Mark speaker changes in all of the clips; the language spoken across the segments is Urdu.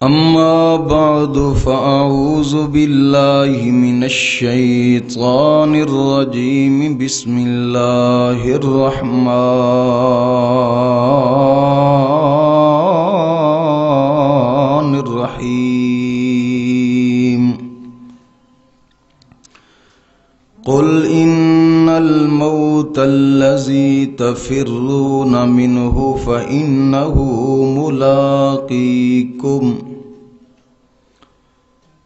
Speaker 1: أما بعد فأعوذ بالله من الشيطان الرجيم بسم الله الرحمن الرحيم قل إن الموت الذي تفرون منه فإنه ملاقيكم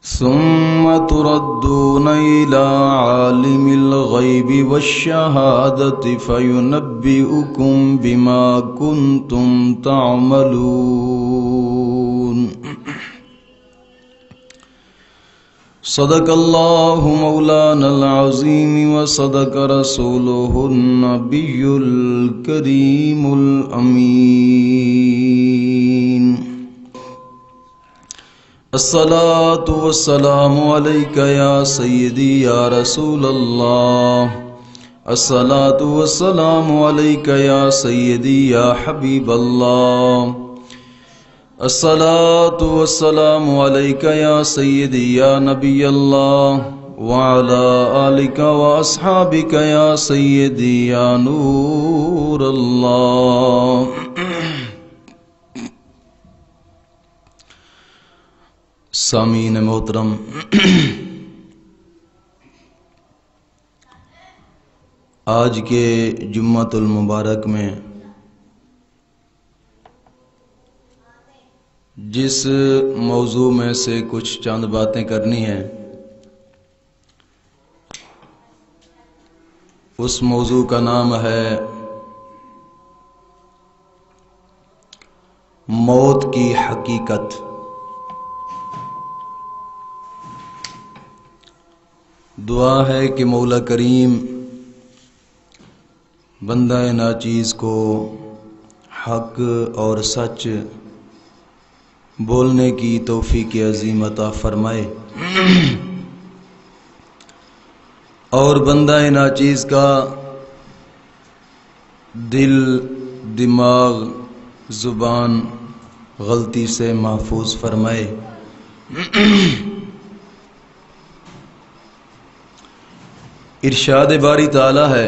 Speaker 1: ثم تردون إلى عالم الغيب والشهادة فينبئكم بما كنتم تعملون صدق الله مولانا العظيم وصدق رسوله النبي الكريم الأمين الصلاة والسلام عليك يا سيدي يا رسول الله الصلاة والسلام عليك يا سيدي يا حبيب الله الصلاة والسلام عليك يا سيدي يا نبي الله وعلى آلك وأصحابك يا سيدي يا نور الله سامعین محترم، آج کے جمعۃ المبارک میں جس موضوع میں سے کچھ چند باتیں کرنی ہیں، اس موضوع کا نام ہے موت کی حقیقت۔ دعا ہے کہ مولا کریم بندہ ناچیز کو حق اور سچ بولنے کی توفیق عظیم عطا فرمائے، اور بندہ ناچیز کا دل، دماغ، زبان غلطی سے محفوظ فرمائے۔ ارشاد باری تعالی ہے،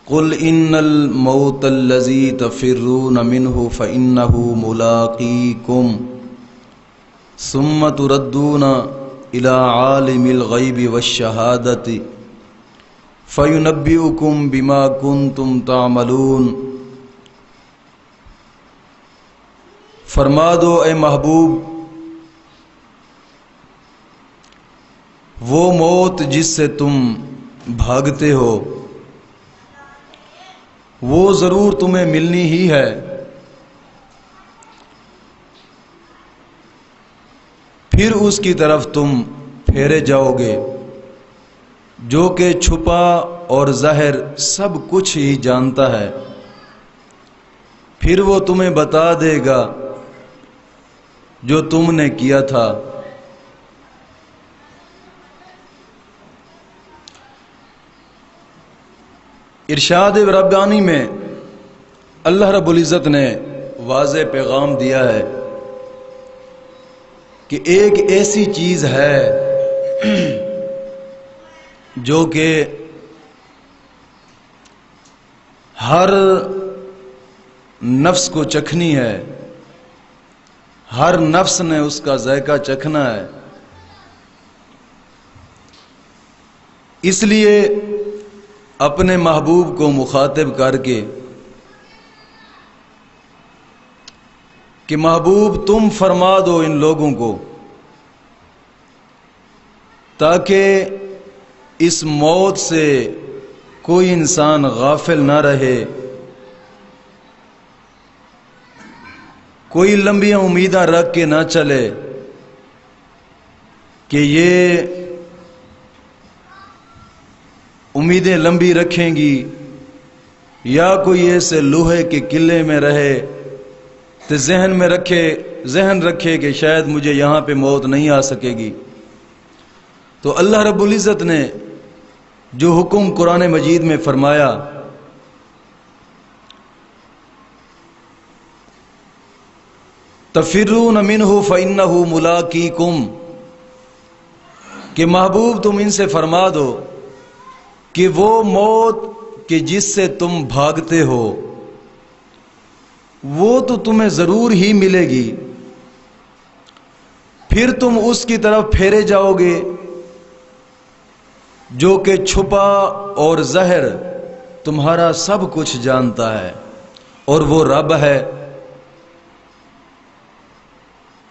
Speaker 1: قل ان الموت الذی تفرون منه فإنه ملاقیکم ثم تردون الى عالم الغیب والشہادۃ فینبئکم بما کنتم تعملون۔ فرما دو اے محبوب، وہ موت جس سے تم بھاگتے ہو وہ ضرور تمہیں ملنی ہی ہے، پھر اس کی طرف تم پھیرے جاؤ گے، جو کہ چھپا اور ظاہر سب کچھ ہی جانتا ہے، پھر وہ تمہیں بتا دے گا جو تم نے کیا تھا۔ ارشاد ربانی میں اللہ رب العزت نے واضح پیغام دیا ہے کہ ایک ایسی چیز ہے جو کہ ہر نفس کو چکھنی ہے، ہر نفس نے اس کا ذائقہ چکھنا ہے، اس لیے اپنے محبوب کو مخاطب کر کے کہ محبوب تم فرما دو ان لوگوں کو، تاکہ اس موت سے کوئی انسان غافل نہ رہے، کوئی لمبی امیدیں رکھ کے نہ چلے کہ یہ امیدیں لمبی رکھیں گی یا کوئی ایسے لوہے کے قلعے میں رہے تو ذہن رکھے کہ شاید مجھے یہاں پہ موت نہیں آ سکے گی۔ تو اللہ رب العزت نے جو حکم قرآن مجید میں فرمایا، تفرون منہ فإنہ ملاقیکم، کہ محبوب تم ان سے فرما دو کہ وہ موت کہ جس سے تم بھاگتے ہو وہ تو تمہیں ضرور ہی ملے گی، پھر تم اس کی طرف پھیرے جاؤ گے جو کہ چھپا اور ظاہر تمہارا سب کچھ جانتا ہے، اور وہ رب ہے،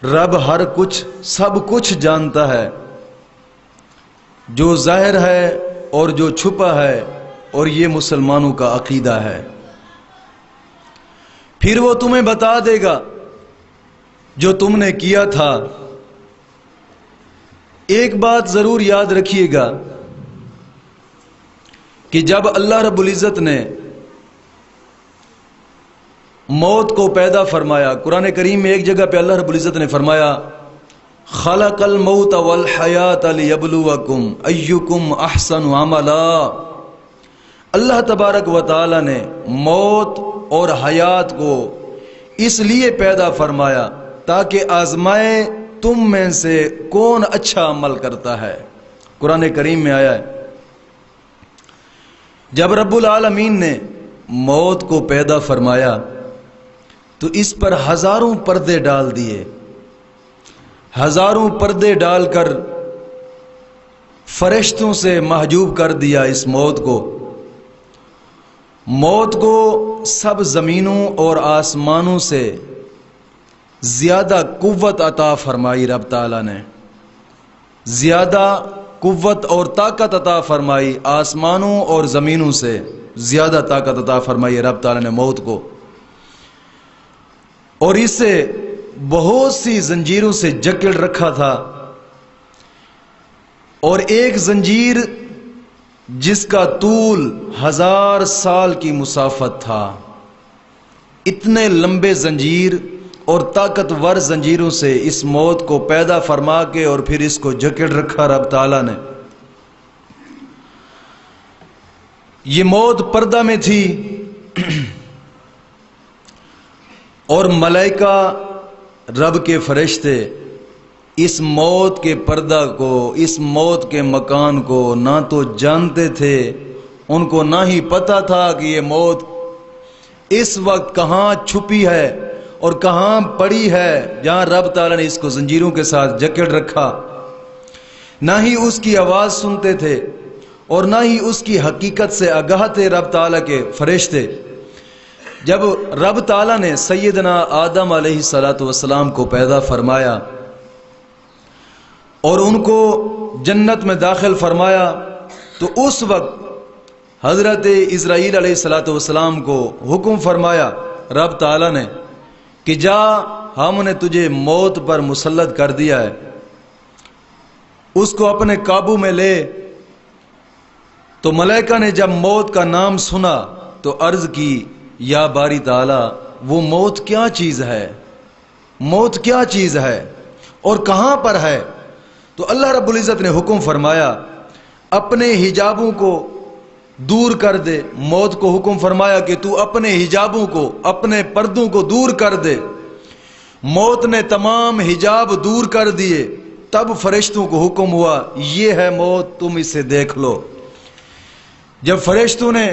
Speaker 1: رب ہر کچھ سب کچھ جانتا ہے، جو ظاہر ہے اور جو چھپا ہے، اور یہ مسلمانوں کا عقیدہ ہے۔ پھر وہ تمہیں بتا دے گا جو تم نے کیا تھا۔ ایک بات ضرور یاد رکھیے گا کہ جب اللہ رب العزت نے موت کو پیدا فرمایا، قرآن کریم میں ایک جگہ پہ اللہ رب العزت نے فرمایا خلق الموت والحیات لیبلوکم ایکم احسن عملا، اللہ تبارک و تعالی نے موت اور حیات کو اس لیے پیدا فرمایا تاکہ آزمائے تم میں سے کون اچھا عمل کرتا ہے۔ قرآن کریم میں آیا ہے جب رب العالمین نے موت کو پیدا فرمایا تو اس پر ہزاروں پردے ڈال دیے، ہزاروں پردے ڈال کر فرشتوں سے محجوب کر دیا اس موت کو سب زمینوں اور آسمانوں سے زیادہ قوت عطا فرمائی، رب تعالیٰ نے زیادہ قوت اور طاقت عطا فرمائی، آسمانوں اور زمینوں سے زیادہ طاقت عطا فرمائی رب تعالیٰ نے موت کو، اور اسے بہت سی زنجیروں سے جکڑ رکھا تھا، اور ایک زنجیر جس کا طول 1000 سال کی مسافت تھا، اتنے لمبے زنجیر اور طاقتور زنجیروں سے اس موت کو پیدا فرما کے اور پھر اس کو جکڑ رکھا رب تعالیٰ نے۔ یہ موت پردہ میں تھی اور ملائکہ رب کے فرشتے اس موت کے پردہ کو، اس موت کے مکان کو نہ تو جانتے تھے، ان کو نہ ہی پتا تھا کہ یہ موت اس وقت کہاں چھپی ہے اور کہاں پڑی ہے جہاں رب تعالیٰ نے اس کو زنجیروں کے ساتھ جکڑ رکھا، نہ ہی اس کی آواز سنتے تھے اور نہ ہی اس کی حقیقت سے آگاہ تھے رب تعالیٰ کے فرشتے۔ جب رب تعالیٰ نے سیدنا آدم علیہ السلام کو پیدا فرمایا اور ان کو جنت میں داخل فرمایا تو اس وقت حضرت اسرائیل علیہ السلام کو حکم فرمایا رب تعالیٰ نے کہ جا، ہم نے تجھے موت پر مسلط کر دیا ہے، اس کو اپنے قابو میں لے۔ تو ملائکہ نے جب موت کا نام سنا تو عرض کی یا باری تعالیٰ وہ موت کیا چیز ہے، موت کیا چیز ہے اور کہاں پر ہے؟ تو اللہ رب العزت نے حکم فرمایا اپنے حجابوں کو دور کر دے، موت کو حکم فرمایا کہ تو اپنے حجابوں کو، اپنے پردوں کو دور کر دے۔ موت نے تمام حجاب دور کر دیے، تب فرشتوں کو حکم ہوا یہ ہے موت، تم اسے دیکھ لو۔ جب فرشتوں نے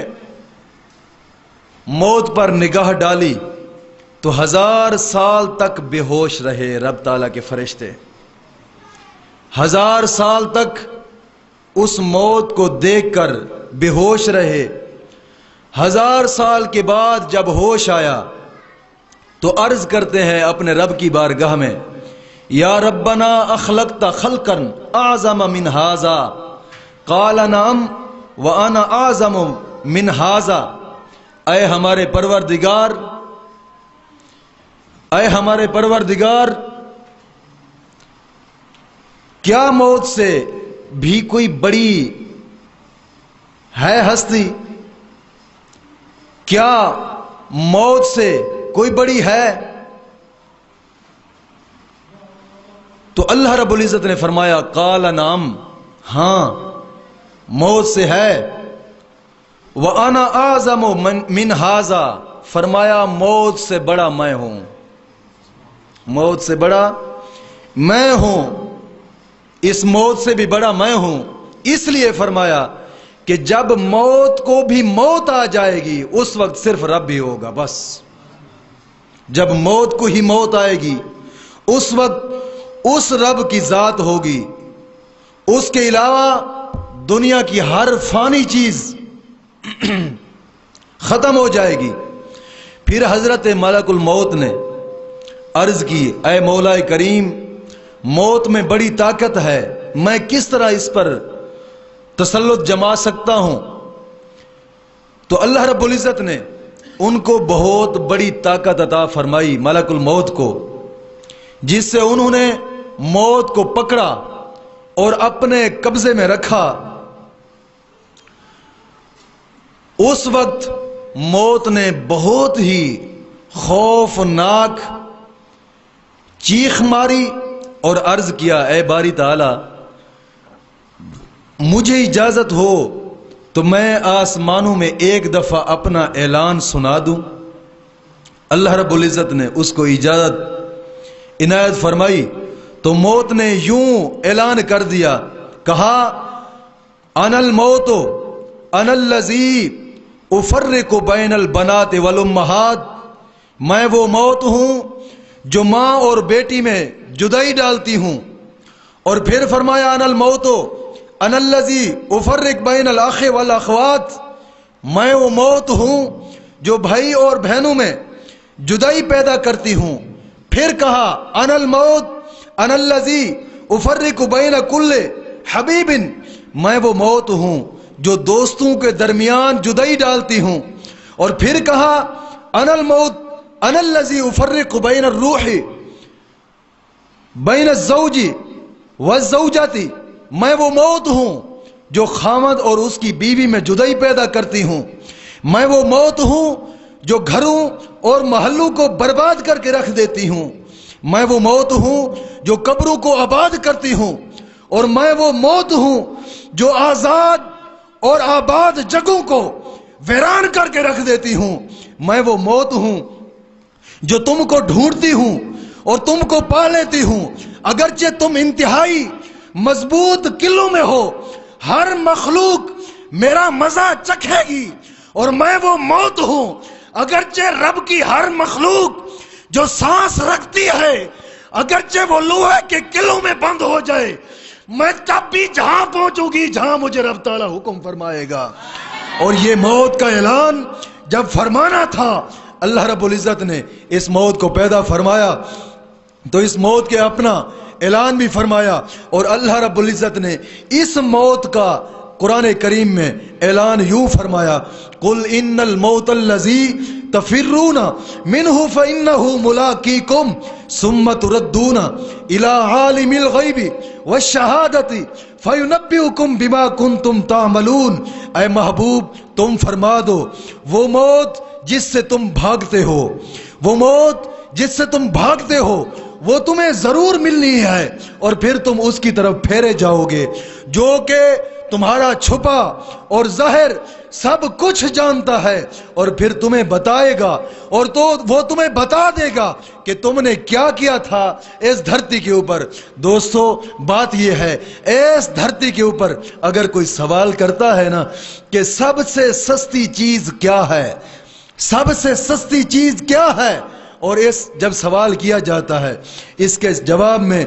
Speaker 1: موت پر نگاہ ڈالی تو 1000 سال تک بے ہوش رہے رب تعالیٰ کے فرشتے، 1000 سال تک اس موت کو دیکھ کر بے ہوش رہے۔ 1000 سال کے بعد جب ہوش آیا تو عرض کرتے ہیں اپنے رب کی بارگاہ میں یا ربنا اخلقت خلقا اعظم من هذا قال نعم وانا اعظم من هذا، اے ہمارے پروردگار، اے ہمارے پروردگار، کیا موت سے بھی کوئی بڑی ہے ہستی؟ کیا موت سے کوئی بڑی ہے؟ تو اللہ رب العزت نے فرمایا قال نعم، ہاں موت سے ہے، وَأَنَا أَعْظَمُ مِنْ هَذَا، فرمایا موت سے بڑا میں ہوں۔ موت سے بڑا میں ہوں، اس موت سے بھی بڑا میں ہوں۔ اس لیے فرمایا کہ جب موت کو بھی موت آ جائے گی اس وقت صرف رب ہی ہوگا، بس جب موت کو ہی موت آئے گی اس وقت اس رب کی ذات ہوگی، اس کے علاوہ دنیا کی ہر فانی چیز ختم ہو جائے گی۔ پھر حضرت ملک الموت نے عرض کی، اے مولا کریم، موت میں بڑی طاقت ہے، میں کس طرح اس پر تسلط جما سکتا ہوں؟ تو اللہ رب العزت نے ان کو بہت بڑی طاقت عطا فرمائی، ملک الموت کو، جس سے انہوں نے موت کو پکڑا اور اپنے قبضے میں رکھا۔ اس وقت موت نے بہت ہی خوفناک چیخ ماری اور عرض کیا، اے باری تعالی، مجھے اجازت ہو تو میں آسمانوں میں ایک دفعہ اپنا اعلان سنا دوں۔ اللہ رب العزت نے اس کو اجازت عنایت فرمائی تو موت نے یوں اعلان کر دیا، کہا، انا الموت انا الذی افرق بین البنات والامہات، میں وہ موت ہوں جو ماں اور بیٹی میں جدائی ڈالتی ہوں۔ اور پھر فرمایا، انا الموت انا الذی افرق بین الاخ والاخوات، میں وہ موت ہوں جو بھائی اور بہنوں میں جدائی پیدا کرتی ہوں۔ پھر کہا، انا الموت انا الذی افرق بین کل حبیب، میں وہ موت ہوں جو دوستوں کے درمیان جدائی ڈالتی ہوں۔ اور پھر کہا، انا الموت انا الذی افرق بین الروح بین الزوج والزوجۃ، میں وہ موت ہوں جو خامد اور اس کی بیوی میں جدائی پیدا کرتی ہوں۔ میں وہ موت ہوں جو گھروں اور محلوں کو برباد کر کے رکھ دیتی ہوں۔ میں وہ موت ہوں جو قبروں کو آباد کرتی ہوں۔ اور میں وہ موت ہوں جو آزاد اور آباد جگہوں کو ویران کر کے رکھ دیتی ہوں۔ میں وہ موت ہوں جو تم کو ڈھونڈتی ہوں اور تم کو پا لیتی ہوں، اگرچہ تم انتہائی مضبوط قلعوں میں ہو، ہر مخلوق میرا مزہ چکھے گی۔ اور میں وہ موت ہوں اگرچہ رب کی ہر مخلوق جو سانس رکھتی ہے، اگرچہ وہ لوہے کے قلعوں میں بند ہو جائے، میں تب بھی جہاں پہنچوں گی جہاں مجھے رب تعالیٰ حکم فرمائے گا۔ اور یہ موت کا اعلان جب فرمانا تھا، اللہ رب العزت نے اس موت کو پیدا فرمایا تو اس موت کے اپنا اعلان بھی فرمایا۔ اور اللہ رب العزت نے اس موت کا قرآن کریم میں اعلان یوں فرمایا، قل ان الموت الذی تفرون منہ فانہ ملاقیکم ثم تردون الی عالم الغیب والشہادۃ فینبئکم بما کنتم تعملون۔ اے محبوب، تم فرما دو، وہ موت جس سے تم بھاگتے ہو، وہ موت جس سے تم بھاگتے ہو، وہ تمہیں ضرور ملنی ہے اور پھر تم اس کی طرف پھیرے جاؤ گے، جو کہ تمہارا چھپا اور ظاہر سب کچھ جانتا ہے، اور پھر تمہیں بتائے گا، اور تو وہ تمہیں بتا دے گا کہ تم نے کیا کیا تھا اس دھرتی کے اوپر۔ دوستو، بات یہ ہے، اس دھرتی کے اوپر اگر کوئی سوال کرتا ہے نا کہ سب سے سستی چیز کیا ہے، سب سے سستی چیز کیا ہے، اور جب سوال کیا جاتا ہے اس کے جواب میں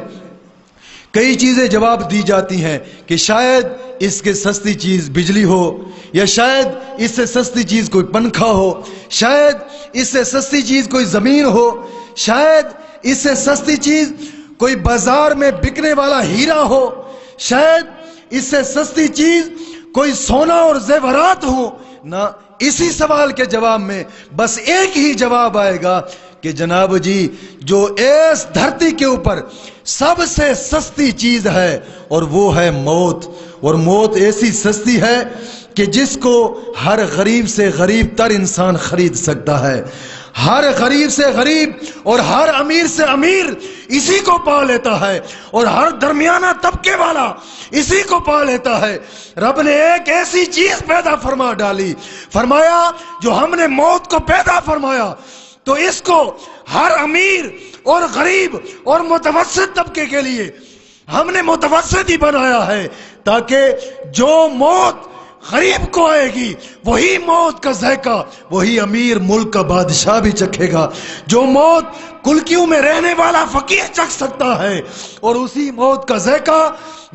Speaker 1: کئی چیزیں جواب دی جاتی ہیں کہ شاید اس کے سستی چیز بجلی ہو، یا شاید اس سے سستی چیز کوئی پنکھا ہو، شاید اس سے سستی چیز کوئی زمین ہو، شاید اس سے سستی چیز کوئی بازار میں بکنے والا ہیرا ہو، شاید اس سے سستی چیز کوئی سونا اور زیورات ہو۔ نہ، اسی سوال کے جواب میں بس ایک ہی جواب آئے گا کہ جناب جی، جو اس دھرتی کے اوپر سب سے سستی چیز ہے اور وہ ہے موت، اور موت ایسی سستی ہے کہ جس کو ہر غریب سے غریب تر انسان خرید سکتا ہے، ہر غریب سے غریب اور ہر امیر سے امیر اسی کو پا لیتا ہے، اور ہر درمیانہ طبقے والا اسی کو پا لیتا ہے۔ رب نے ایک ایسی چیز پیدا فرما ڈالی، فرمایا جو ہم نے موت کو پیدا فرمایا تو اس کو ہر امیر
Speaker 2: اور غریب اور متوسط طبقے کے لیے ہم نے متوسط ہی بنایا ہے، تاکہ جو موت غریب کو آئے گی وہی موت کا ذائقہ وہی امیر ملک کا بادشاہ بھی چکھے گا، جو موت کلکیوں میں رہنے والا فقیر چکھ سکتا ہے، اور اسی موت کا ذائقہ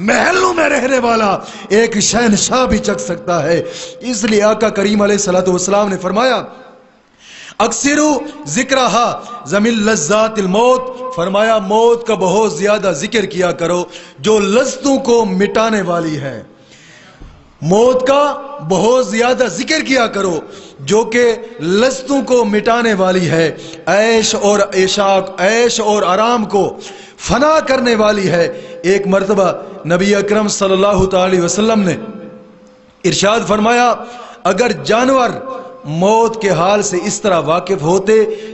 Speaker 2: محلوں میں رہنے والا ایک شہنشاہ بھی چکھ سکتا ہے۔ اس لیے آقا کریم علیہ الصلوۃ والسلام نے فرمایا اکثروا ذکرہا ضمن لذات الموت، فرمایا موت کا بہت زیادہ ذکر کیا کرو جو لذتوں کو مٹانے والی ہے، موت کا بہت زیادہ ذکر کیا کرو جو کہ لذتوں کو مٹانے والی ہے، عیش اور عشاق، عیش اور آرام کو فنا کرنے والی ہے۔ ایک مرتبہ نبی اکرم صلی اللہ تعالی وسلم نے ارشاد فرمایا اگر جانور موت کے حال سے اس طرح واقف ہوتے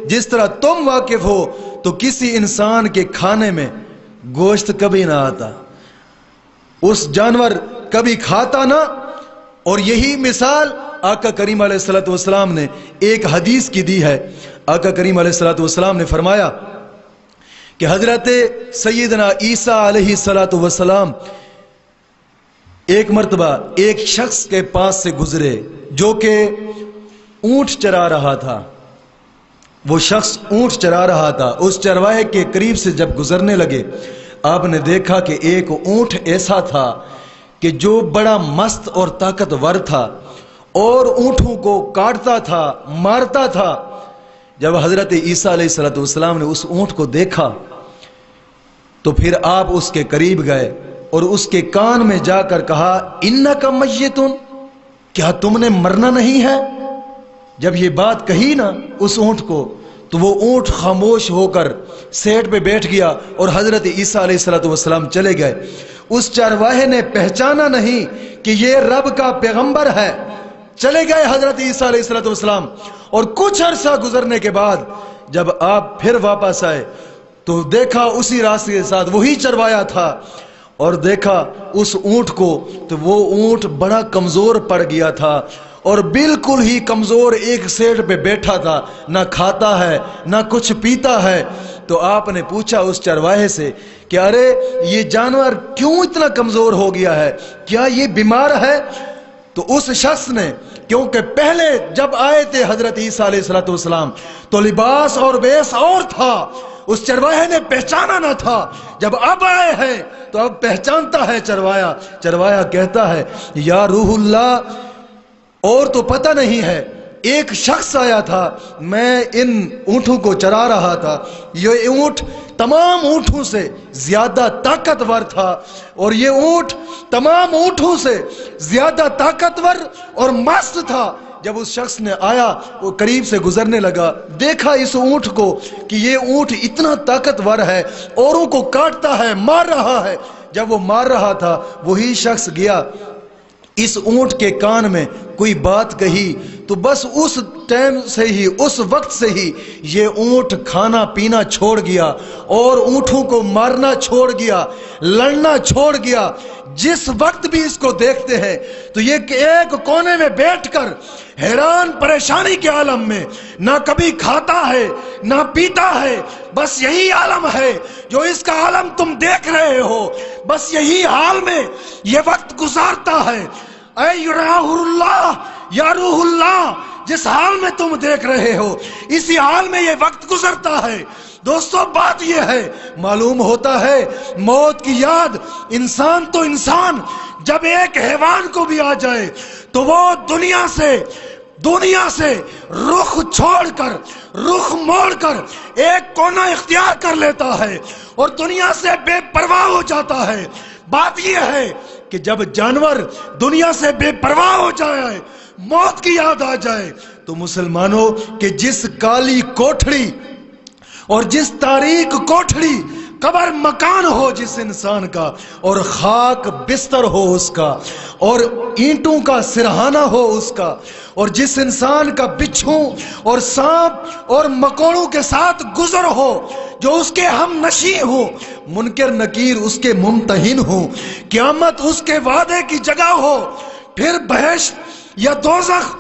Speaker 2: جس طرح تم واقف ہو تو کسی انسان کے کھانے میں گوشت کبھی نہ آتا، اس جانور کبھی کھاتا نہ۔ اور یہی مثال آقا کریم علیہ الصلوۃ والسلام نے ایک حدیث کی دی ہے۔ آقا کریم علیہ الصلوۃ والسلام نے فرمایا کہ حضرت سیدنا عیسیٰ علیہ الصلوۃ والسلام ایک مرتبہ ایک شخص کے پاس سے گزرے جو کہ اونٹ چرا رہا تھا، وہ شخص اونٹ چرا رہا تھا۔ اس چرواہے کے قریب سے جب گزرنے لگے آپ نے دیکھا کہ ایک اونٹ ایسا تھا کہ جو بڑا مست اور طاقتور تھا اور اونٹوں کو کاٹتا تھا، مارتا تھا۔ جب حضرت عیسیٰ علیہ الصلوۃ والسلام نے اس اونٹ کو دیکھا تو پھر آپ اس کے قریب گئے اور اس کے کان میں جا کر کہا انک میت، کیا تم نے مرنا نہیں ہے؟ جب یہ بات کہی نا اس اونٹ کو تو وہ اونٹ خاموش ہو کر سیٹ پہ بیٹھ گیا اور حضرت عیسیٰ علیہ الصلوۃ والسلام چلے گئے۔ اس چرواہے نے پہچانا نہیں کہ یہ رب کا پیغمبر ہے، چلے گئے حضرت عیسیٰ علیہ الصلوۃ والسلام۔ اور کچھ عرصہ گزرنے کے بعد جب آپ پھر واپس آئے تو دیکھا اسی راستے کے ساتھ وہی چروایا تھا، اور دیکھا اس اونٹ کو تو وہ اونٹ بڑا کمزور پڑ گیا تھا اور بالکل ہی کمزور ایک سیٹ پہ بیٹھا تھا، نہ کھاتا ہے نہ کچھ پیتا ہے۔ تو آپ نے پوچھا اس چرواہے سے کہ ارے یہ جانور کیوں اتنا کمزور ہو گیا ہے، کیا یہ بیمار ہے؟ تو اس شخص نے، کیونکہ پہلے جب آئے تھے حضرت عیسیٰ علیہ الصلوۃ والسلام تو لباس اور بیس اور تھا، اس چرواہے نے پہچانا نہ تھا، جب اب آئے ہیں تو اب پہچانتا ہے چروایا۔ چروایا کہتا ہے یا روح اللہ، اور تو پتہ نہیں ہے ایک شخص آیا تھا، میں ان اونٹوں کو چرا رہا تھا، یہ اونٹ تمام اونٹوں سے زیادہ طاقتور تھا، اور یہ اونٹ تمام اونٹوں سے زیادہ طاقتور اور مست تھا۔ جب اس شخص نے آیا وہ قریب سے گزرنے لگا، دیکھا اس اونٹ کو کہ یہ اونٹ اتنا طاقتور ہے، اوروں کو کاٹتا ہے، مار رہا ہے۔ جب وہ مار رہا تھا وہی شخص گیا اس اونٹ کے کان میں کوئی بات کہی تو بس اس ٹائم سے ہی، اس وقت سے ہی یہ اونٹ کھانا پینا چھوڑ گیا اور اونٹوں کو مارنا چھوڑ گیا، لڑنا چھوڑ گیا۔ جس وقت بھی اس کو دیکھتے ہیں تو یہ ایک کونے میں بیٹھ کر حیران پریشانی کے عالم میں، نہ کبھی کھاتا ہے نہ پیتا ہے، بس یہی عالم ہے جو اس کا عالم تم دیکھ رہے ہو، بس یہی حال میں یہ وقت گزارتا ہے۔ اے یراہ اللہ یا روح اللہ، جس حال میں تم دیکھ رہے ہو اسی حال میں یہ وقت گزرتا ہے۔ دوستو بات یہ ہے، معلوم ہوتا ہے موت کی یاد انسان تو انسان جب ایک حیوان کو بھی آ جائے تو وہ دنیا سے رخ چھوڑ کر، رخ موڑ کر ایک کونا اختیار کر لیتا ہے اور دنیا سے بے پرواہ ہو جاتا ہے۔ بات یہ ہے کہ جب جانور دنیا سے بے پرواہ ہو جائے، موت کی یاد آ جائے، تو مسلمانوں کہ جس کالی کوٹھڑی اور جس تاریک کوٹھڑی قبر مکان ہو جس انسان کا، اور خاک بستر ہو اس کا، اور اینٹوں کا سرہانہ ہو اس کا، اور جس انسان کا بچھو اور سانپ اور مکوڑوں کے ساتھ گزر ہو، جو اس کے ہم نشیں ہو، منکر نکیر اس کے ممتحن ہو، قیامت اس کے وعدے کی جگہ ہو، پھر بہشت یا دوزخ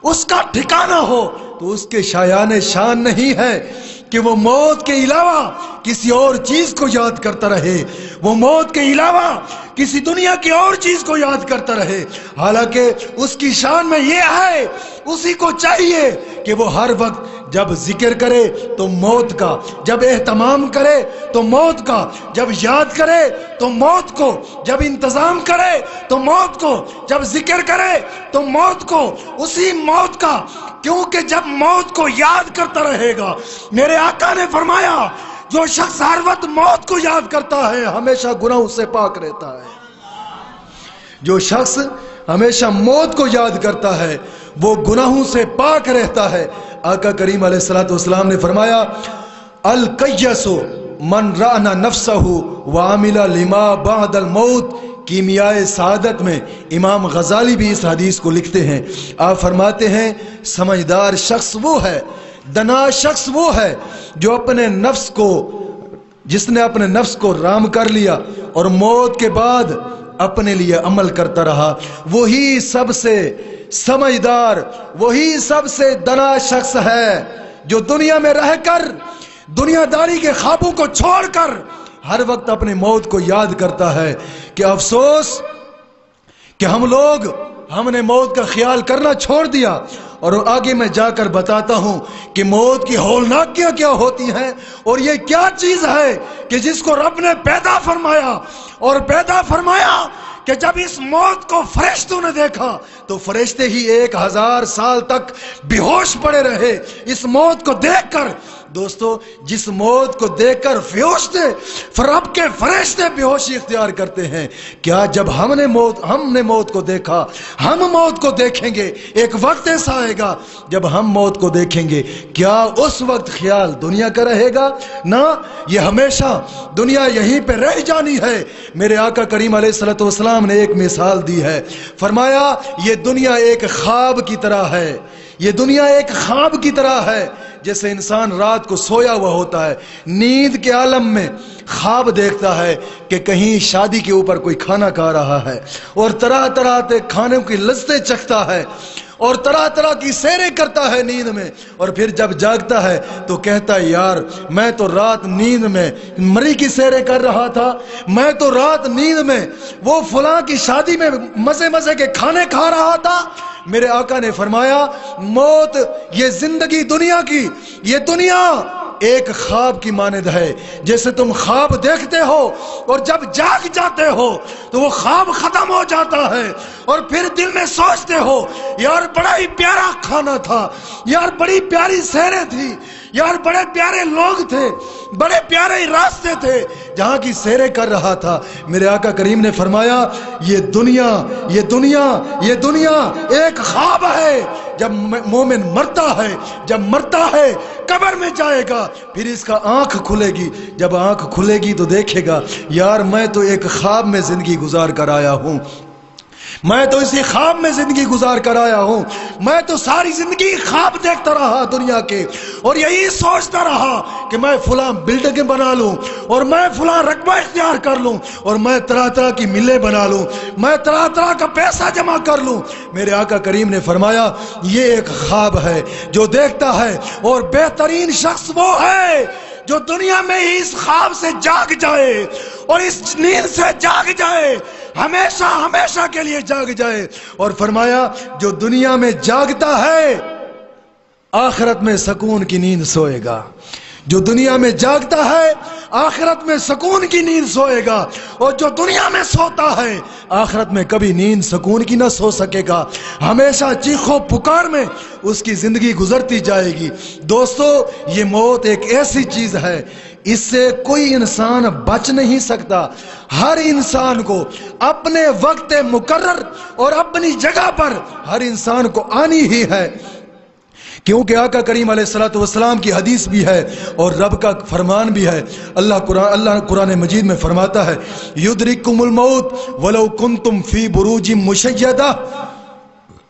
Speaker 2: اس کا ٹھکانہ ہو، تو اس کے شایان شان نہیں ہے کہ وہ موت کے علاوہ کسی اور چیز کو یاد کرتا رہے، وہ موت کے علاوہ کسی دنیا کی اور چیز کو یاد کرتا رہے، حالانکہ اس کی شان میں یہ ہے، اسی کو چاہیے کہ وہ ہر وقت جب ذکر کرے تو موت کا، جب اہتمام کرے تو موت کا، جب یاد کرے تو موت کو، جب انتظام کرے تو موت کو، جب ذکر کرے تو موت کو، اسی موت کا، کیونکہ جب موت کو یاد کرتا رہے گا، میرے آقا نے فرمایا جو شخص ہر وقت موت کو یاد کرتا ہے ہمیشہ گناہوں سے پاک رہتا ہے۔ جو شخص ہمیشہ موت کو یاد کرتا ہے وہ گناہوں سے پاک رہتا ہے۔ آقا کریم علیہ الصلوۃ والسلام نے فرمایا القیس من رعنا نفسہ وعمل لما بعد الموت۔ کیمیائے سعادت میں امام غزالی بھی اس حدیث کو لکھتے ہیں، آپ فرماتے ہیں سمجھدار شخص وہ ہے، دنا شخص وہ ہے جو اپنے نفس کو، جس نے اپنے نفس کو رام کر لیا اور موت کے بعد اپنے لیے عمل کرتا رہا، وہی سب سے سمجھدار، وہی سب سے دنا شخص ہے جو دنیا میں رہ کر، دنیا داری کے خوابوں کو چھوڑ کر ہر وقت اپنے موت کو یاد کرتا ہے۔ کہ افسوس کہ ہم نے موت کا خیال کرنا چھوڑ دیا، اور آگے میں جا کر بتاتا ہوں کہ موت کی ہولناکیاں کیا ہوتی ہیں، اور یہ کیا چیز ہے کہ جس کو رب نے پیدا فرمایا، اور پیدا فرمایا کہ جب اس موت کو فرشتوں نے دیکھا تو فرشتے ہی 1000 سال تک بے ہوش پڑے رہے اس موت کو دیکھ کر۔ دوستو جس موت کو دیکھ کر بے ہوش تھے، رب کے فرشتے بے ہوشی اختیار کرتے ہیں، کیا جب ہم نے موت کو دیکھا، ہم موت کو دیکھیں گے، ایک وقت ایسا آئے گا جب ہم موت کو دیکھیں گے، کیا اس وقت خیال دنیا کا رہے گا؟ نہ، یہ ہمیشہ دنیا یہیں پہ رہ جانی ہے۔ میرے آقا کریم علیہ الصلوۃ والسلام نے ایک مثال دی ہے، فرمایا یہ دنیا ایک خواب کی طرح ہے، یہ دنیا ایک خواب کی طرح ہے، جیسے انسان رات کو سویا ہوا ہوتا ہے، نیند کے عالم میں خواب دیکھتا ہے کہ کہیں شادی کے اوپر کوئی کھانا کھا رہا ہے اور طرح طرح کے کھانے کی لذتیں چکھتا ہے اور طرح طرح کی سیریں کرتا ہے نیند میں، اور پھر جب جاگتا ہے تو کہتا ہے یار میں تو رات نیند میں مری کی سیریں کر رہا تھا، میں تو رات نیند میں وہ فلاں کی شادی میں مزے مزے کے کھانے کھا رہا تھا۔ میرے آقا نے فرمایا موت، یہ زندگی دنیا کی، یہ دنیا ایک خواب کی مانند ہے، جیسے تم خواب دیکھتے ہو اور جب جاگ جاتے ہو تو وہ خواب ختم ہو جاتا ہے، اور پھر دل میں سوچتے ہو یار بڑا ہی پیارا کھانا تھا، یار بڑی پیاری سیریں تھی، یار بڑے پیارے لوگ تھے، بڑے پیارے راستے تھے جہاں کی سیریں کر رہا تھا۔ میرے آقا کریم نے فرمایا یہ دنیا ایک خواب ہے۔ جب مومن مرتا ہے، جب مرتا ہے قبر میں جائے گا، پھر اس کا آنکھ کھلے گی، جب آنکھ کھلے گی تو دیکھے گا یار میں تو ایک خواب میں زندگی گزار کر آیا ہوں، میں تو اسی خواب میں زندگی گزار کر آیا ہوں، میں تو ساری زندگی خواب دیکھتا رہا دنیا کے، اور یہی سوچتا رہا کہ میں فلاں بلڈنگیں بنا لوں اور میں فلاں رقبہ اختیار کر لوں اور میں طرح طرح کی ملیں بنا لوں، میں طرح طرح کا پیسہ جمع کر لوں۔ میرے آقا کریم نے فرمایا یہ ایک خواب ہے جو دیکھتا ہے، اور بہترین شخص وہ ہے جو دنیا میں ہی اس خواب سے جاگ جائے اور اس نیند سے جاگ جائے، ہمیشہ کے لیے جاگ جائے۔ اور فرمایا جو دنیا میں جاگتا ہے آخرت میں سکون کی نیند سوئے گا، جو دنیا میں جاگتا ہے آخرت میں سکون کی نیند سوئے گا، اور جو دنیا میں سوتا ہے آخرت میں کبھی نیند سکون کی نہ سو سکے گا، ہمیشہ چیخو پکار میں اس کی زندگی گزرتی جائے گی۔ دوستو یہ موت ایک ایسی چیز ہے، اس سے کوئی انسان بچ نہیں سکتا، ہر انسان کو اپنے وقت مقرر اور اپنی جگہ پر ہر انسان کو آنی ہی ہے، کیونکہ آقا کریم علیہ الصلوۃ والسلام کی حدیث بھی ہے اور رب کا فرمان بھی ہے۔ اللہ قرآن مجید میں فرماتا ہے یدرککم الموت ولو کنتم فی بروج مشیدہ،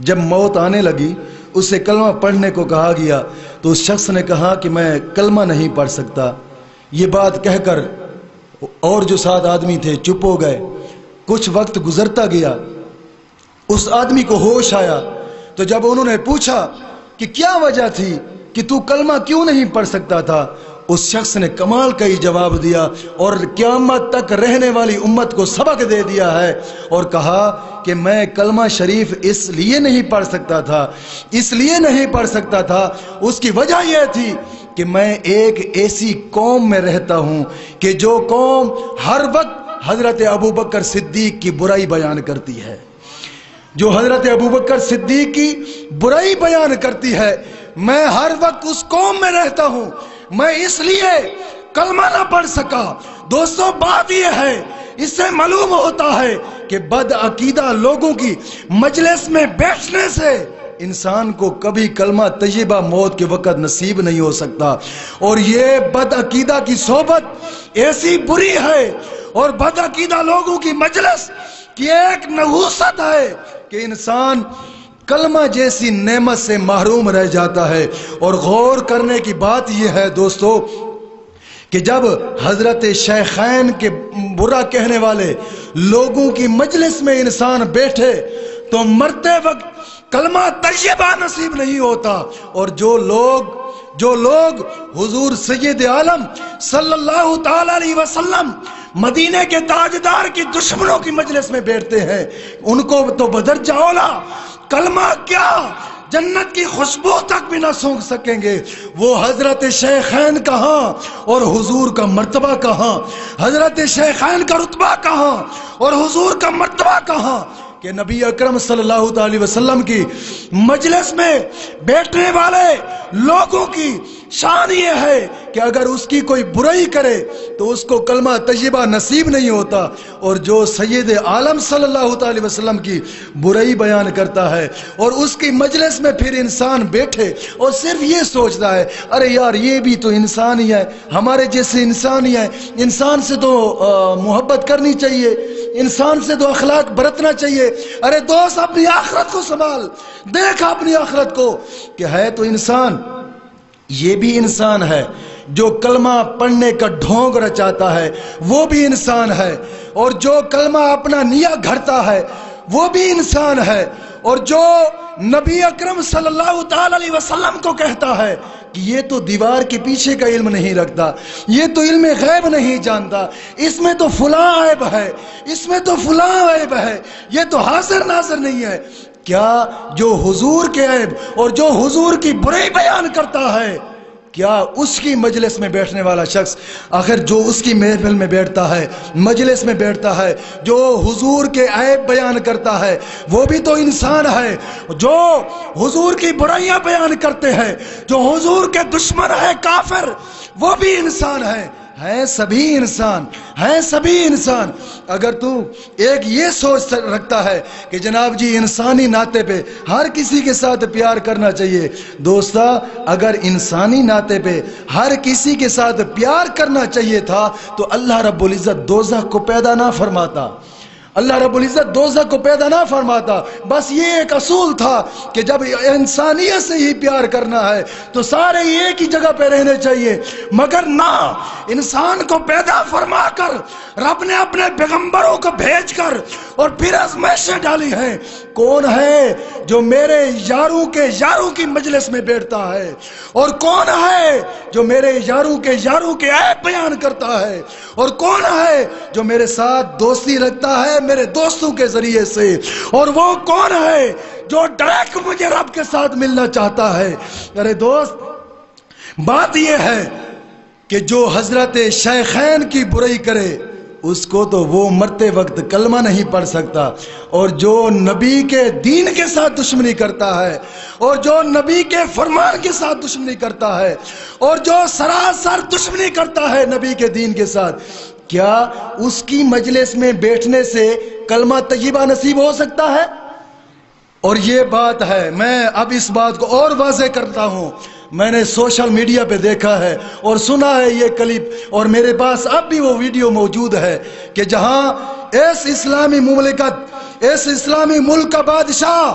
Speaker 1: جب موت آنے لگی اسے کلمہ پڑھنے کو کہا گیا تو اس شخص نے کہا کہ میں کلمہ نہیں پڑھ سکتا۔ یہ بات کہہ کر اور جو 7 آدمی تھے چپ ہو گئے۔ کچھ وقت گزرتا گیا، اس آدمی کو ہوش آیا، تو جب انہوں نے پوچھا کہ کیا وجہ تھی کہ تو کلمہ کیوں نہیں پڑھ سکتا تھا، اس شخص نے کمال کا ہی جواب دیا اور قیامت تک رہنے والی امت کو سبق دے دیا ہے اور کہا کہ میں کلمہ شریف اس لیے نہیں پڑھ سکتا تھا، اس لیے نہیں پڑھ سکتا تھا، اس کی وجہ یہ تھی کہ میں ایک ایسی قوم میں رہتا ہوں کہ جو قوم ہر وقت حضرت ابوبکر صدیق کی برائی بیان کرتی ہے، جو حضرت ابوبکر صدیق کی برائی بیان کرتی ہے، میں ہر وقت اس قوم میں رہتا ہوں، میں اس لیے کلمہ نہ پڑھ سکا۔ دوستو بات یہ ہے، اس سے معلوم ہوتا ہے کہ بد عقیدہ لوگوں کی مجلس میں بیٹھنے سے انسان کو کبھی کلمہ طیبہ موت کے وقت نصیب نہیں ہو سکتا، اور یہ بد عقیدہ کی صحبت ایسی بری ہے اور بد عقیدہ لوگوں کی مجلس کی ایک نحوست ہے کہ انسان کلمہ جیسی نعمت سے محروم رہ جاتا ہے۔ اور غور کرنے کی بات یہ ہے دوستو کہ جب حضرت شیخین کے برا کہنے والے لوگوں کی مجلس میں انسان بیٹھے تو مرتے وقت کلمہ طیبہ نصیب نہیں ہوتا، اور جو لوگ حضور سید عالم صلی اللہ تعالی علیہ وسلم مدینے کے تاجدار کی دشمنوں کی مجلس میں بیٹھتے ہیں، ان کو تو بدرجہ اولا کلمہ کیا جنت کی خوشبو تک بھی نہ سونگھ سکیں گے۔ وہ حضرت شیخین کہاں اور حضور کا مرتبہ کہاں، حضرت شیخین کا رتبہ کہاں اور حضور کا مرتبہ کہاں کہ نبی اکرم صلی اللہ علیہ وسلم کی مجلس میں بیٹھنے والے لوگوں کی شان یہ ہے کہ اگر اس کی کوئی برائی کرے تو اس کو کلمہ طیبہ نصیب نہیں ہوتا، اور جو سید عالم صلی اللہ علیہ وسلم کی برائی بیان کرتا ہے اور اس کی مجلس میں پھر انسان بیٹھے اور صرف یہ سوچتا ہے ارے یار یہ بھی تو انسان ہی ہے، ہمارے جیسے انسان ہی ہے، انسان سے تو محبت کرنی چاہیے، انسان سے تو اخلاق برتنا چاہیے، ارے دوست اپنی آخرت کو سنبھال، دیکھ اپنی آخرت کو کہ ہے تو انسان، یہ بھی انسان ہے، جو کلمہ پڑھنے کا ڈھونگ رچاتا ہے وہ بھی انسان ہے، اور جو کلمہ اپنا نیا گھڑتا ہے وہ بھی انسان ہے، اور جو نبی اکرم صلی اللہ تعالی علیہ وسلم کو کہتا ہے کہ یہ تو دیوار کے پیچھے کا علم نہیں رکھتا، یہ تو علم غیب نہیں جانتا، اس میں تو فلاں عیب ہے، اس میں تو فلاں عیب ہے، یہ تو حاضر ناظر نہیں ہے، کیا جو حضور کے عیب اور جو حضور کی برائی بیان کرتا ہے، کیا اس کی مجلس میں بیٹھنے والا شخص، آخر جو اس کی محفل میں بیٹھتا ہے، مجلس میں بیٹھتا ہے، جو حضور کے عیب بیان کرتا ہے وہ بھی تو انسان ہے، جو حضور کی برائیاں بیان کرتے ہیں، جو حضور کے دشمن ہے کافر، وہ بھی انسان ہے سبھی انسان ہیں، سبھی انسان۔ اگر تو ایک یہ سوچ رکھتا ہے کہ جناب جی انسانی ناطے پہ ہر کسی کے ساتھ پیار کرنا چاہیے، دوستا اگر انسانی ناطے پہ ہر کسی کے ساتھ پیار کرنا چاہیے تھا تو اللہ رب العزت دوزخ کو پیدا نہ فرماتا، اللہ رب العزت دوزخ کو پیدا نہ فرماتا، بس یہ ایک اصول تھا کہ جب انسانیت سے ہی پیار کرنا ہے تو سارے ایک ہی جگہ پہ رہنے چاہیے، مگر نہ، انسان کو پیدا فرما کر رب نے اپنے پیغمبروں کو بھیج کر اور پھر آزمائشیں ڈالی ہیں۔ کون ہے جو میرے یاروں کے یاروں کی مجلس میں بیٹھتا ہے، اور کون ہے جو میرے یاروں کے عیب بیان کرتا ہے، اور کون ہے جو میرے ساتھ دوستی رکھتا ہے میرے دوستوں کے ذریعے سے، اور وہ کون ہے جو ڈائریکٹ مجھے رب کے ساتھ ملنا چاہتا ہے۔ ارے دوست بات یہ ہے کہ جو حضرت شیخین کی برائی کرے اس کو تو وہ مرتے وقت کلمہ نہیں پڑھ سکتا، اور جو نبی کے دین کے ساتھ دشمنی کرتا ہے، اور جو نبی کے فرمان کے ساتھ دشمنی کرتا ہے، اور جو سراسر دشمنی کرتا ہے نبی کے دین کے ساتھ، کیا اس کی مجلس میں بیٹھنے سے کلمہ طیبہ نصیب ہو سکتا ہے؟ اور یہ بات ہے، میں اب اس بات کو اور واضح کرتا ہوں، میں نے سوشل میڈیا پہ دیکھا ہے اور سنا ہے یہ کلپ، اور میرے پاس اب بھی وہ ویڈیو موجود ہے کہ جہاں اس اسلامی مملکت، اس اسلامی ملک کا بادشاہ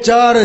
Speaker 2: 4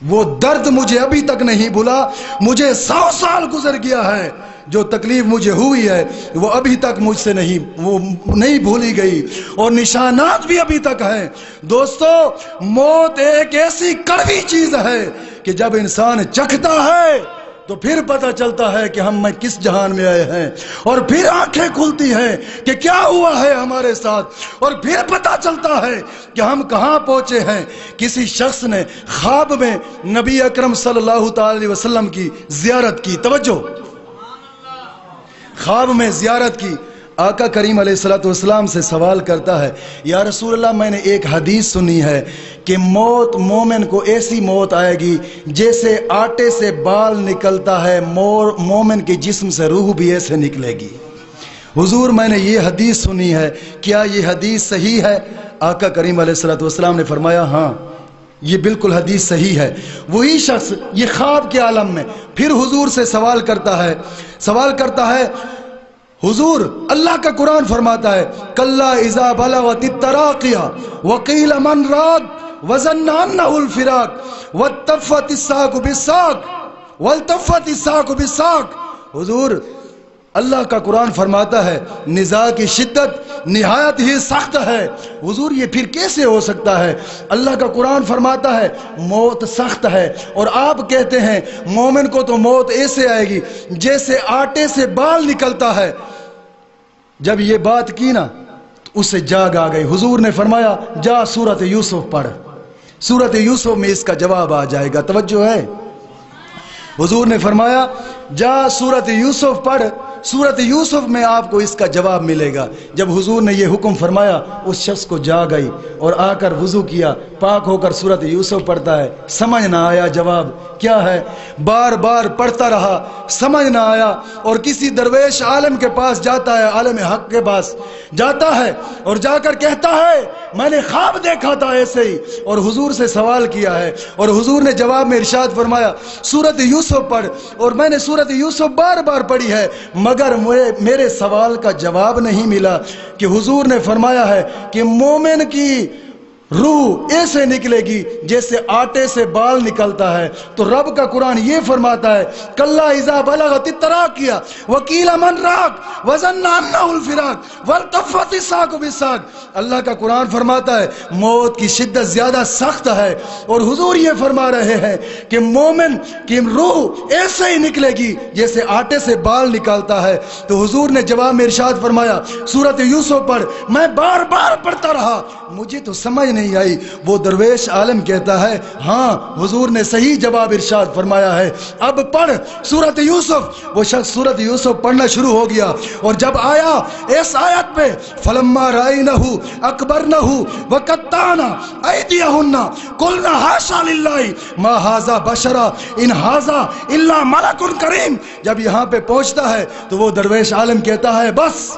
Speaker 2: وہ درد مجھے ابھی تک نہیں بھلا، مجھے 100 سال گزر گیا ہے، جو تکلیف مجھے ہوئی ہے وہ ابھی تک مجھ سے نہیں بھولی گئی، اور نشانات بھی ابھی تک ہیں۔ دوستو، موت ایک ایسی کڑوی چیز ہے کہ جب انسان چکھتا ہے تو پھر پتہ چلتا ہے کہ ہم کس جہان میں آئے ہیں، اور پھر آنکھیں کھلتی ہیں کہ کیا ہوا ہے ہمارے ساتھ، اور پھر پتہ چلتا ہے کہ ہم کہاں پہنچے ہیں۔ کسی شخص نے خواب میں نبی اکرم صلی اللہ تعالی علیہ وسلم کی زیارت کی، توجہ، خواب میں زیارت کی۔ آقا کریم علیہ السلام سے سوال کرتا ہے، یا رسول اللہ، میں نے ایک حدیث سنی ہے کہ مومن کو ایسی موت آئے گی جیسے آٹے سے بال نکلتا ہے، مومن کے جسم سے روح بھی ایسے نکلے گی۔ حضور، میں نے یہ حدیث سنی ہے، کیا یہ حدیث صحیح ہے؟ آقا کریم علیہ السلام نے فرمایا، ہاں یہ بالکل حدیث صحیح ہے۔ وہی شخص یہ خواب کے عالم میں پھر حضور سے سوال کرتا ہے، حضور، اللہ کا قرآن فرماتا ہے، کلا اذا بلغت التراقیہ وقیل من راق وظن انہ الفراق والتفت الساق بالساق۔ حضور، اللہ کا قرآن فرماتا ہے نزاع کی شدت نہایت ہی سخت ہے۔ حضور، یہ پھر کیسے ہو سکتا ہے؟ اللہ کا قرآن فرماتا ہے موت سخت ہے، اور آپ کہتے ہیں مومن کو تو موت ایسے آئے گی جیسے آٹے سے بال نکلتا ہے۔ جب یہ بات کی نا تو اس سے جاگ آ گئی۔ حضور نے فرمایا، جا سورت یوسف پڑھ، سورت یوسف میں اس کا جواب آ جائے گا۔ توجہ ہے؟ حضور نے فرمایا، جا سورت یوسف پڑھ، سورت یوسف میں آپ کو اس کا جواب ملے گا۔ جب حضور نے یہ حکم فرمایا، اس شخص کو جاگ آئی اور آ کر وضو کیا، پاک ہو کر سورت یوسف پڑھتا ہے، سمجھ نہ آیا جواب کیا ہے، بار بار پڑھتا رہا، سمجھ نہ آیا، اور کسی درویش عالم کے پاس جاتا ہے، عالم حق کے پاس جاتا ہے، اور جا کر کہتا ہے میں نے خواب دیکھا تھا ایسے ہی، اور حضور سے سوال کیا ہے، اور حضور نے جواب میں ارشاد فرمایا سورت یوسف پڑھ، اور میں نے سورت یوسف بار بار پڑھی ہے، مگر میرے سوال کا جواب نہیں ملا، کہ حضور نے فرمایا ہے کہ مومن کی روح ایسے نکلے گی جیسے آٹے سے بال نکلتا ہے۔ تو رب کا قرآن یہ فرماتا ہے، کلا اذا بلغت التراقیہ وقیل من راق وظن انہ الفراق والتفت الساق بالساق۔ اللہ کا قرآن فرماتا ہے موت کی شدت زیادہ سخت ہے، اور حضور یہ فرما رہے ہیں کہ مومن کی روح ایسے ہی نکلے گی جیسے آٹے سے بال نکالتا ہے۔ تو حضور نے جواب میں ارشاد فرمایا سورت یوسف پڑھ، میں بار بار پڑھتا رہا، مجھے تو سمجھ نہیں آئی۔ وہ درویش عالم کہتا ہے، ہاں حضور نے صحیح جواب ارشاد فرمایا ہے، اب پڑھ سورت یوسف۔ وہ شخص سورت یوسف پڑھنا شروع ہو گیا، اور جب آیا اس آیت پہ فلما رأینہ اکبرنہ وقطعنا ایدیہن قلنا حاشا للہ ما ھذا بشرا ان ھذا الا ملک کریم، جب یہاں پہ پہنچتا ہے تو وہ درویش عالم کہتا ہے بس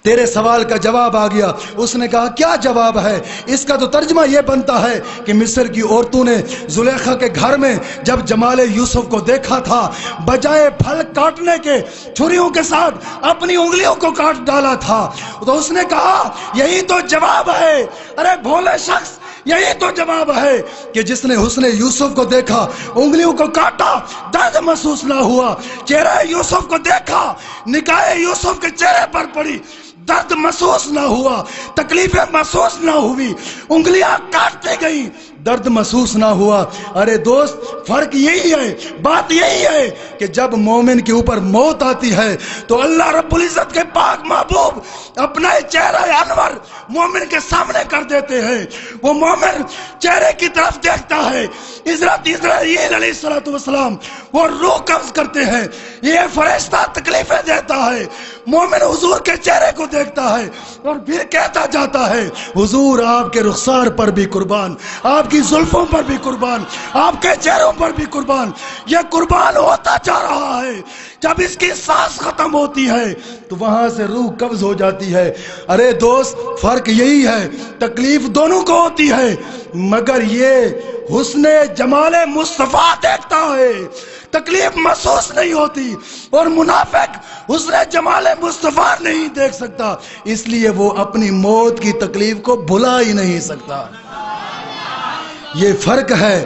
Speaker 2: تیرے سوال کا جواب آ گیا۔ اس نے کہا کیا جواب ہے؟ اس کا تو ترجمہ یہ بنتا ہے کہ مصر کی عورتوں نے زلیخا کے گھر میں جب جمال یوسف کو دیکھا تھا، بجائے پھل کاٹنے کے چھریوں کے ساتھ اپنی انگلیوں کو کاٹ ڈالا تھا۔ تو اس نے کہا یہی تو جواب ہے، ارے بھولے شخص، یہی تو جواب ہے کہ جس نے حسن یوسف کو دیکھا، انگلیوں کو کاٹا، درد محسوس نہ ہوا، چہرہ یوسف کو دیکھا، نگاہ یوسف کے چہرے پر پڑی، درد محسوس نہ ہوا، تکلیفیں محسوس نہ ہوئی، انگلیاں کاٹتے گئی، درد محسوس نہ ہوا۔ ارے دوست، فرق یہی ہے، بات یہی ہے کہ جب مومن کے اوپر موت آتی ہے تو اللہ رب العزت کے پاک محبوب اپنا چہرہ انور مومن کے سامنے کر دیتے ہیں۔ وہ مومن چہرے کی طرف دیکھتا ہے، حضرت اسرائیل علیہ السلام وہ روح قبض کرتے ہیں، یہ فرشتہ تکلیفیں دیتا ہے، مومن حضور کے چہرے کو دیکھتا ہے اور پھر کہتا جاتا ہے حضور آپ کے رخسار پر بھی قربان، آپ کی زلفوں پر بھی قربان، آپ کے چہروں پر بھی قربان۔ یہ قربان ہوتا جا رہا ہے، جب اس کی سانس ختم ہوتی ہے تو وہاں سے روح قبض ہو جاتی ہے۔ ارے دوست، فرق یہی ہے، تکلیف دونوں کو ہوتی ہے، مگر یہ حسن جمال مصطفیٰ دیکھتا ہے، تکلیف محسوس نہیں ہوتی، اور منافق حسن جمال مصطفیٰ نہیں دیکھ سکتا، اس لیے وہ اپنی موت کی تکلیف کو بھلا ہی نہیں سکتا۔ یہ فرق ہے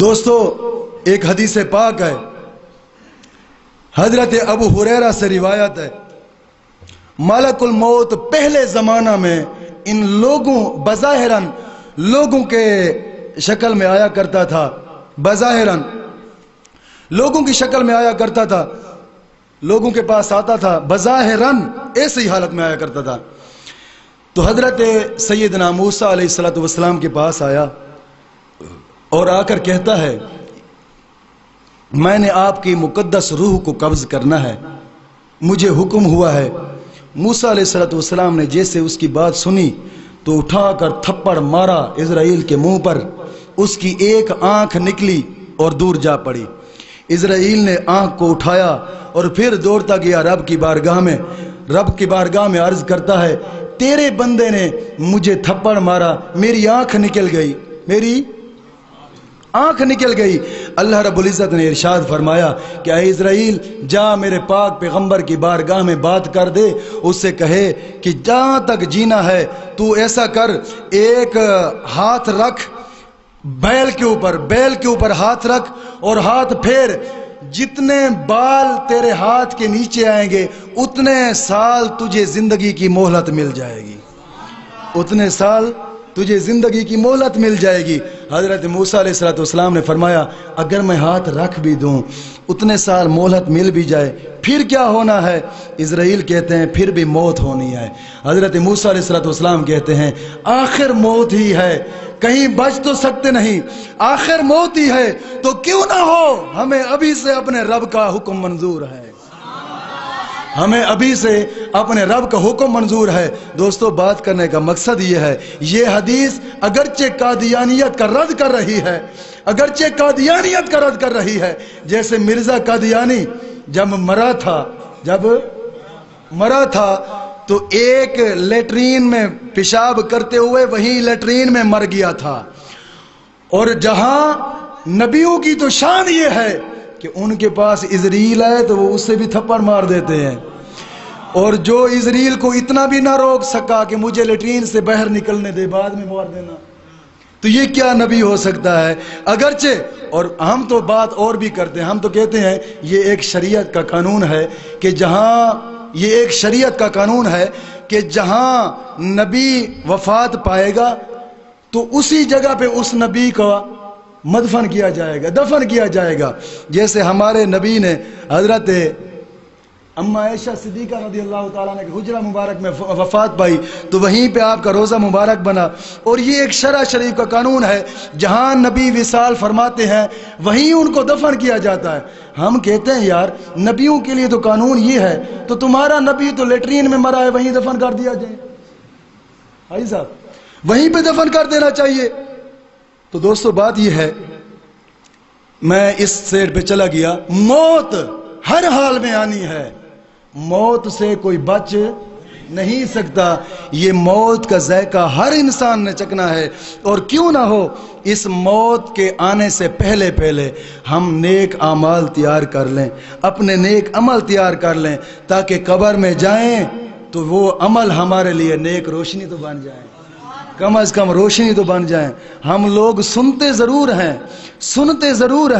Speaker 1: دوستو ایک حدیث پاک ہے، حضرت ابو ہریرہ سے روایت ہے، ملک الموت پہلے زمانہ میں ان لوگوں بظاہراً لوگوں کے شکل میں آیا کرتا تھا، بظاہراً لوگوں کی شکل میں آیا کرتا تھا، لوگوں کے پاس آتا تھا، بظاہراً ایسی حالت میں آیا کرتا تھا۔ تو حضرت سیدنا موسیٰ علیہ السلام کے پاس آیا اور آ کر کہتا ہے میں نے آپ کی مقدس روح کو قبض کرنا ہے، مجھے حکم ہوا ہے۔ موسیٰ علیہ السلام نے جیسے اس کی بات سنی تو اٹھا کر تھپڑ مارا اسرائیل کے منہ پر، اس کی ایک آنکھ نکلی اور دور جا پڑی۔ اسرائیل نے آنکھ کو اٹھایا اور پھر دوڑتا گیا رب کی بارگاہ میں عرض کرتا ہے تیرے بندے نے مجھے تھپڑ مارا، میری آنکھ نکل گئی، میری آنکھ نکل گئی۔ اللہ رب العزت نے ارشاد فرمایا کہ اے اسرائیل جا میرے پاک پیغمبر کی بارگاہ میں بات کر دے، اس سے کہے کہ جہاں تک جینا ہے تو ایسا کر، ایک ہاتھ رکھ بیل کے اوپر ہاتھ رکھ اور ہاتھ پھیر، جتنے بال تیرے ہاتھ کے نیچے آئیں گے اتنے سال تجھے زندگی کی مہلت مل جائے گی، اتنے سال تجھے زندگی کی مہلت مل جائے گی۔ حضرت موسیٰ علیہ السلام نے فرمایا اگر میں ہاتھ رکھ بھی دوں، اتنے سال مہلت مل بھی جائے، پھر کیا ہونا ہے؟ اسرائیل کہتے ہیں پھر بھی موت ہونی ہے۔ حضرت موسیٰ علیہ السلام کہتے ہیں آخر موت ہی ہے، کہیں بچ تو سکتے نہیں، آخر موت ہی ہے تو کیوں نہ ہو ہمیں ابھی سے اپنے رب کا حکم منظور ہے، ہمیں ابھی سے اپنے رب کا حکم منظور ہے۔ دوستو بات کرنے کا مقصد یہ ہے، یہ حدیث اگرچہ قادیانیت کا رد کر رہی ہے، اگرچہ قادیانیت کا رد کر رہی ہے، جیسے مرزا قادیانی جب مرا تھا تو ایک لیٹرین میں پیشاب کرتے ہوئے وہیں لیٹرین میں مر گیا تھا، اور جہاں نبیوں کی تو شان یہ ہے کہ ان کے پاس اسرائیل ہے تو وہ اس سے بھی تھپڑ مار دیتے ہیں، اور جو اسرائیل کو اتنا بھی نہ روک سکا کہ مجھے لیٹرین سے باہر نکلنے دے بعد میں مار دینا، تو یہ کیا نبی ہو سکتا ہے؟ اگرچہ اور ہم تو بات اور بھی کرتے ہیں، ہم تو کہتے ہیں یہ ایک شریعت کا قانون ہے کہ جہاں نبی وفات پائے گا تو اسی جگہ پہ اس نبی کا مدفن کیا جائے گا، دفن کیا جائے گا۔ جیسے ہمارے نبی نے حضرت اما عائشہ صدیقہ رضی اللہ تعالیٰ نے حجرہ مبارک میں وفات پائی تو وہیں پہ آپ کا روزہ مبارک بنا، اور یہ ایک شرع شریف کا قانون ہے، جہاں نبی وصال فرماتے ہیں وہیں ان کو دفن کیا جاتا ہے۔ ہم کہتے ہیں یار نبیوں کے لیے تو قانون یہ ہے، تو تمہارا نبی تو لیٹرین میں مرا ہے وہیں دفن کر دیا جائے، بھائی صاحب وہیں پہ دفن کر دینا چاہیے۔ تو دوستو بات یہ ہے، میں اس سیٹ پہ چلا گیا، موت ہر حال میں آنی ہے، موت سے کوئی بچ نہیں سکتا، یہ موت کا ذائقہ ہر انسان نے چکھنا ہے، اور کیوں نہ ہو اس موت کے آنے سے پہلے ہم نیک اعمال تیار کر لیں، اپنے نیک عمل تیار کر لیں، تاکہ قبر میں جائیں تو وہ عمل ہمارے لیے نیک روشنی تو بن جائیں، کم از کم روشنی تو بن جائیں۔ ہم لوگ سنتے ضرور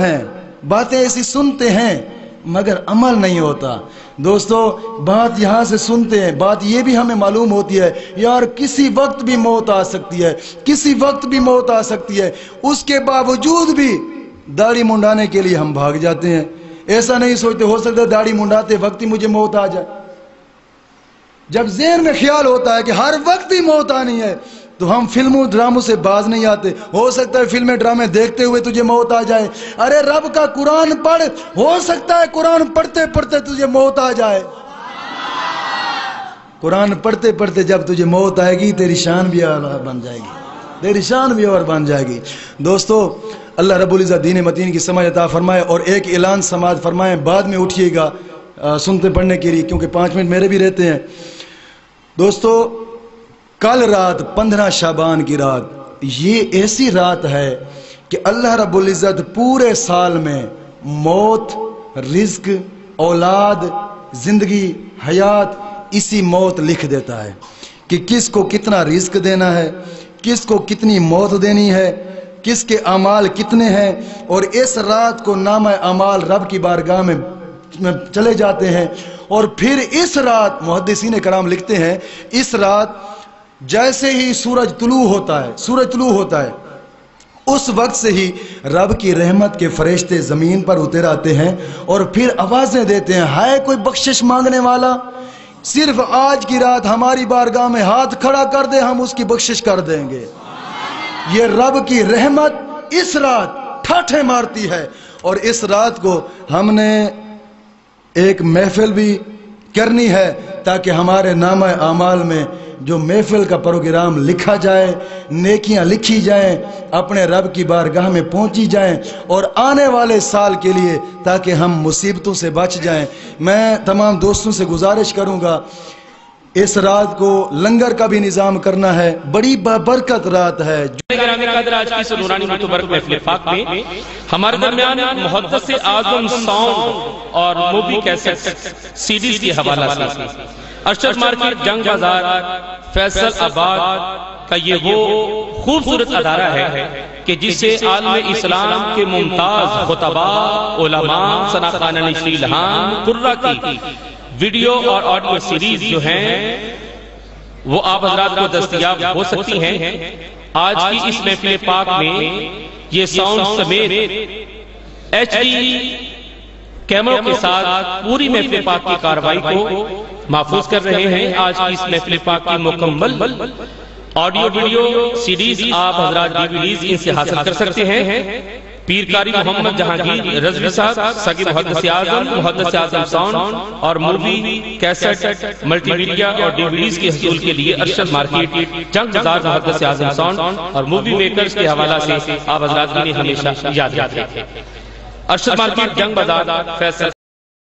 Speaker 1: ہیں، باتیں ایسی سنتے ہیں مگر عمل نہیں ہوتا۔ دوستو بات یہاں سے سنتے ہیں، بات یہ بھی ہمیں معلوم ہوتی ہے یار کسی وقت بھی موت آ سکتی ہے، اس کے باوجود بھی داڑھی منڈانے کے لیے ہم بھاگ جاتے ہیں، ایسا نہیں سوچتے ہو سکتا داڑھی منڈاتے وقت ہی مجھے موت آ جائے۔ جب ذہن میں خیال ہوتا ہے کہ ہر وقت ہی موت آنی ہے تو ہم فلموں ڈراموں سے باز نہیں آتے، ہو سکتا ہے فلمیں ڈرامے دیکھتے ہوئے تجھے موت آ جائے، ارے رب کا قرآن پڑھ، ہو سکتا ہے قرآن پڑھتے پڑھتے تجھے موت آ جائے، قرآن پڑھتے پڑھتے جب تجھے موت آئے گی تیری شان بھی اور بن جائے گی، دوستو اللہ رب العزت دین متین کی سمجھ عطا فرمائے، اور ایک اعلان سماعت فرمائے، بعد میں اٹھیے گا سنتے پڑھنے کے لیے کیونکہ 5 منٹ میرے بھی رہتے ہیں۔ دوستو کل رات 15 شعبان کی رات، یہ ایسی رات ہے کہ اللہ رب العزت پورے سال میں موت، رزق، اولاد، زندگی، حیات، اسی موت لکھ دیتا ہے کہ کس کو کتنا رزق دینا ہے، کس کو کتنی موت دینی ہے، کس کے اعمال کتنے ہیں، اور اس رات کو نامہ اعمال رب کی بارگاہ میں چلے جاتے ہیں. اور پھر اس رات محدثین کرام لکھتے ہیں اس رات جیسے ہی سورج طلوع ہوتا ہے اس وقت سے ہی رب کی رحمت کے فرشتے زمین پر اتر آتے ہیں اور پھر آوازیں دیتے ہیں، ہائے کوئی بخشش مانگنے والا، صرف آج کی رات ہماری بارگاہ میں ہاتھ کھڑا کر دے، ہم اس کی بخشش کر دیں گے. یہ رب کی رحمت اس رات ٹھاٹھے مارتی ہے. اور اس رات کو ہم نے ایک محفل بھی کرنی ہے تاکہ ہمارے نامہ اعمال میں جو محفل کا پروگرام لکھا جائے، نیکیاں لکھی جائیں، اپنے رب کی بارگاہ میں پہنچی جائیں اور آنے والے سال کے لیے تاکہ ہم مصیبتوں سے بچ جائیں. میں تمام دوستوں سے گزارش کروں گا اس رات کو لنگر کا بھی نظام کرنا ہے، بڑی بابرکت رات ہے.
Speaker 3: گرامی قدر آج کی سنورانی متبرک محفل پاک میں ہمارے درمیان محدث اعظم ساؤنڈ اور موبی کیسٹ سیڈیز کی حوالہ سے ارشد مارکیٹ جنگ بازار فیصل آباد کا یہ وہ خوبصورت ادارہ ہے کہ جسے عالم اسلام کے ممتاز خطباء، علماء، ثناخوان نشری لہان، قرہ کی ویڈیو اور آڈیو سیریز جو ہیں وہ آپ حضرات کو دستیاب ہو سکتی ہیں. آج کی اس محفل پاک میں یہ ساؤنڈ سمیت HD کیمروں کے ساتھ پوری محفل پاک کی کاروائی کو محفوظ کر رہے ہیں. آج کی اس محفل پاک کی مکمل آڈیو ویڈیو سیریز آپ حضرات DVDs ان سے حاصل کر سکتے ہیں. پیر کاری محمد جہانگیر رضوی صاحب، سگی محدث اعظم ساؤنڈ اور مووی کیسٹ ملٹی میڈیا اور DVDs کے حصول کے لیے ارشد مارکیٹ جنگ بازار محدث اعظم ساؤنڈ اور مووی میکرز کے حوالہ سے آپ حضرات انہیں ہمیشہ یاد رکھیں. ارشد مارکیٹ جنگ بازار فیصل